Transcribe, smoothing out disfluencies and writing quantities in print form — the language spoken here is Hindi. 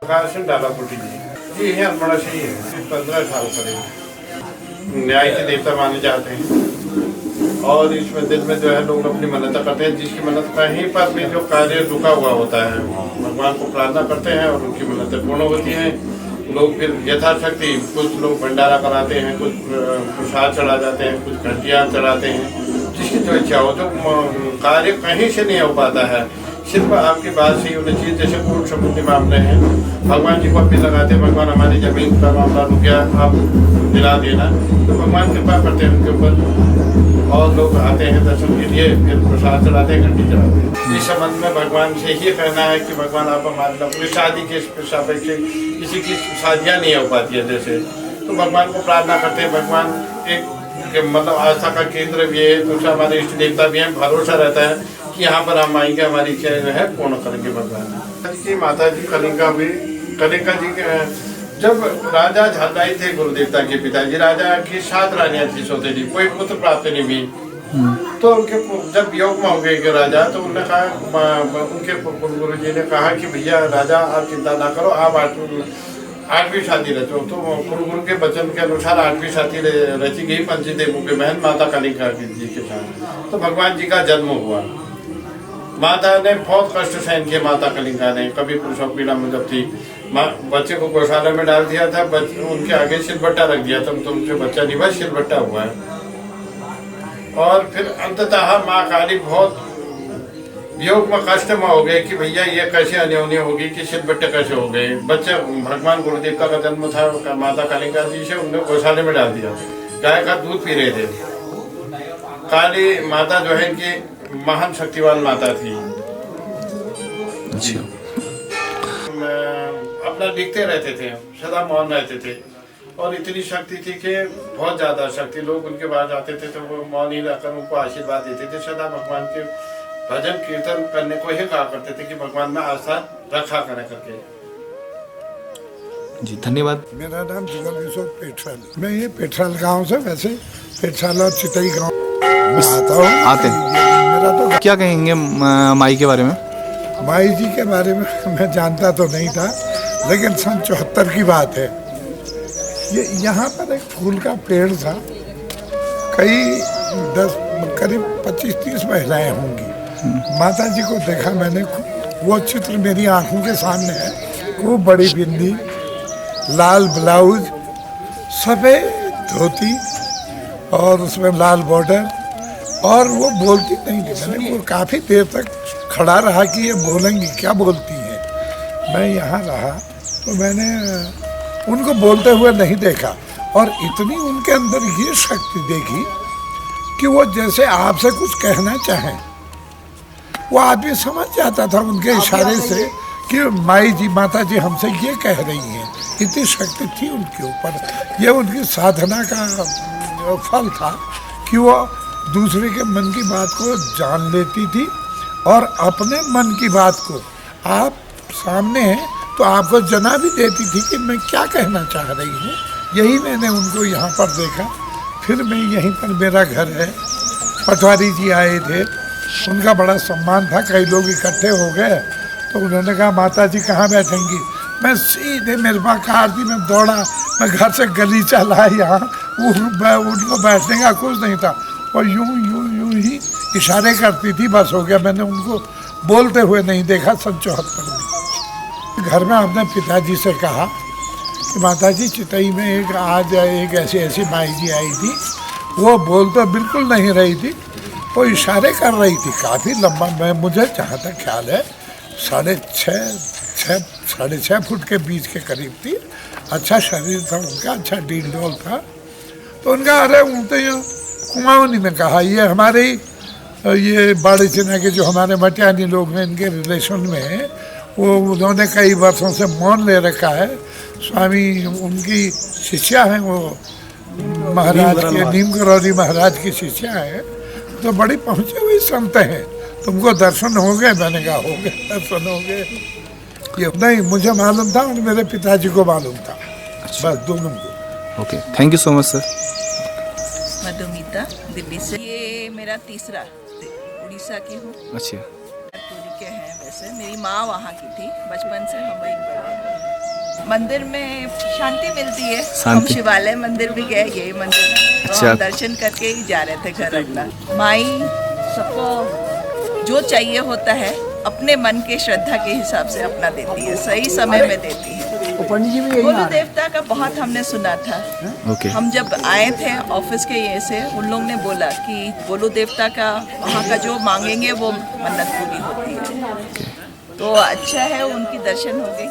प्रकाशन डालापुटी जी है अल्मोड़ा से ही है। 15 साल करीब न्याय के देवता माने जाते हैं और इस मंदिर में जो है लोग अपनी मन्नत करते हैं। जिसकी मन्नत कहीं पर भी जो कार्य रुका हुआ होता है भगवान को प्रार्थना करते हैं और उनकी मन्नतें पूर्ण होती हैं। लोग फिर यथाशक्ति कुछ लोग भंडारा कराते हैं, कुछ प्रसाद चढ़ा जाते हैं, कुछ घंटियाँ चढ़ाते हैं, जिसकी जो इच्छा हो। जो कार्य कहीं से नहीं हो पाता है सिर्फ आपकी बात सही होनी चाहिए। जैसे कोर्ट संबंधी मामले हैं भगवान जी को अपनी लगाते हैं, भगवान हमारी जमीन का मामला रुक गया आप दिला देना, तो भगवान कृपा करते हैं उनके ऊपर और लोग आते हैं दर्शन के लिए, फिर प्रसाद चढ़ाते हैं, घंटी चढ़ाते हैं। इस संबंध में भगवान से ये कहना है कि भगवान आप हमारे अपनी शादी के सापेक्ष किसी की शादियाँ नहीं हो पाती है जैसे, तो भगवान को प्रार्थना करते हैं। भगवान एक मतलब आस्था का केंद्र भी है, दूसरा हमारे इष्ट देवता भी हैं। भरोसा रहता है कि यहाँ पर हम आएंगे, हमारी इच्छा जो है पूर्ण करेंगे भगवान की। माता जी कलिंगा भी, कलिंगा जी के जब राजा झालराई थे गुरुदेवता के पिताजी, राजा की 7 रानियां थी सौतेली, कोई पुत्र प्राप्त नहीं हुई। तो उनके जब योग में हो गए कि राजा, तो उन्होंने कहा, उनके गुरु जी ने कहा कि भैया राजा आप चिंता ना करो, आप 8वीं शादी रचो। तो गुरु के वचन के अनुसार 8वीं शादी रची गई पंचदेवों की बहन माता कलिंगा जी के साथ। तो भगवान जी का जन्म हुआ। माता ने बहुत कष्ट सहन किए, माता कलिंगा ने। कभी प्रसव पीड़ा में जब थी, बच्चे को गौशाला में डाल दिया था, उनके आगे सिलबट्टा रख दिया था, तो उनसे बच्चा नहीं हुआ, सिलबट्टा हुआ है। और फिर अंततः माँ काली बहुत वियोग में कष्ट में हो गए कि भैया ये कैसे अन्योन्य होगी कि सिलबट्टे कैसे हो गए। बच्चे भगवान गुरुदेवता का जन्म था माता कलिंगा जी से, उन्हें गौशाले में डाल दिया, गाय का दूध पी रहे थे। काली माता जो है इनकी महान शक्तिवान माता थी। अच्छा। अपना लिखते रहते थे, सदा मौन रहते थे और इतनी शक्ति थी कि बहुत ज्यादा शक्ति, लोग उनके पास जाते थे तो वो मौन ही रहकर उनको आशीर्वाद देते थे। सदा भगवान के भजन कीर्तन करने को ही कहा करते थे कि भगवान में आस्था रखा करें करके। जी धन्यवाद। मेरा नाम जुगल किशोर पेठराल, मैं ये पेठराल गांव से, वैसे पेठराल और चितई गांव आते मेरा तो क्या कहेंगे माई के बारे में? माई जी के बारे में मैं जानता तो नहीं था, लेकिन सन 74 की बात है। ये यहाँ पर एक फूल का पेड़ था, करीब 25-30 महिलाएं होंगी। माता जी को देखा मैंने, वो चित्र मेरी आंखों के सामने है। खूब बड़ी बिंदी, लाल ब्लाउज, सफ़ेद धोती और उसमें लाल बॉर्डर, और वो बोलती नहीं थी। मैंने वो काफ़ी देर तक खड़ा रहा कि ये बोलेंगी, क्या बोलती है। मैं यहाँ रहा तो मैंने उनको बोलते हुए नहीं देखा, और इतनी उनके अंदर ये शक्ति देखी कि वो जैसे आपसे कुछ कहना चाहें, वो आदमी समझ जाता था उनके इशारे से कि माई जी, माता जी हमसे ये कह रही हैं। इतनी शक्ति थी उनके ऊपर। ये उनकी साधना का फल था कि वो दूसरे के मन की बात को जान लेती थी, और अपने मन की बात को आप सामने हैं तो आपको जना भी देती थी कि मैं क्या कहना चाह रही हूँ। यही मैंने उनको यहाँ पर देखा। फिर मैं यहीं पर, मेरा घर है, पटवारी जी आए थे, उनका बड़ा सम्मान था। कई लोग इकट्ठे हो गए तो उन्होंने कहा माता जी कहाँ बैठेंगी। मैं सीधे, मेरे पास कार थी, मैं दौड़ा, मैं घर से गलीचा लाया यहाँ, उनको बैठने का कुछ नहीं था, और यूं ही इशारे करती थी, बस हो गया। मैंने उनको बोलते हुए नहीं देखा सन 74 में। घर में हमने पिताजी से कहा कि माताजी चितई में एक ऐसी माई जी आई थी, वो बोल तो बिल्कुल नहीं रही थी, वो इशारे कर रही थी, काफ़ी लंबा, मैं मुझे जहाँ तक ख्याल है 6.5 फुट के बीच के करीब थी। अच्छा शरीर था उनका, अच्छा डील डोल था। तो उनका अरे तो कुमाऊनी में कहा, ये हमारे ये बाड़ी चिन्ह के जो हमारे मटियानी लोग हैं, इनके रिलेशन में वो उन्होंने कई वर्षों से मौन ले रखा है। स्वामी उनकी शिष्या हैं, वो महाराज के नीम करौरी महाराज की शिष्या है, तो बड़ी पहुँचे हुई संत हैं। तुमको दर्शन हो गए? मैंने कहा हो गए, दर्शन हो गए। ये नहीं मुझे मालूम था और मेरे पिताजी को मालूम था, बस दोनों को। Okay, thank you so much sir. Madhumita, Delhi से। ये मेरा तीसरा, उड़ीसा की हूँ, अच्छा, पूरी के हैं। वैसे मेरी माँ वहाँ की थी, बचपन से हम वहीं पढ़े। मंदिर में शांति मिलती है। हम शिवालय मंदिर भी गए, यही मंदिर है, तो हम दर्शन करके ही जा रहे थे घर अपना। माई सबको जो चाहिए होता है अपने मन के श्रद्धा के हिसाब से अपना देती है, सही समय में देती है। गोलू देवता का बहुत हमने सुना था। ओके। हम जब आए थे ऑफिस के ये से, उन लोग ने बोला कि गोलू देवता का वहाँ का जो मांगेंगे वो मन्नत पूरी होती है। तो अच्छा है, उनकी दर्शन हो गई।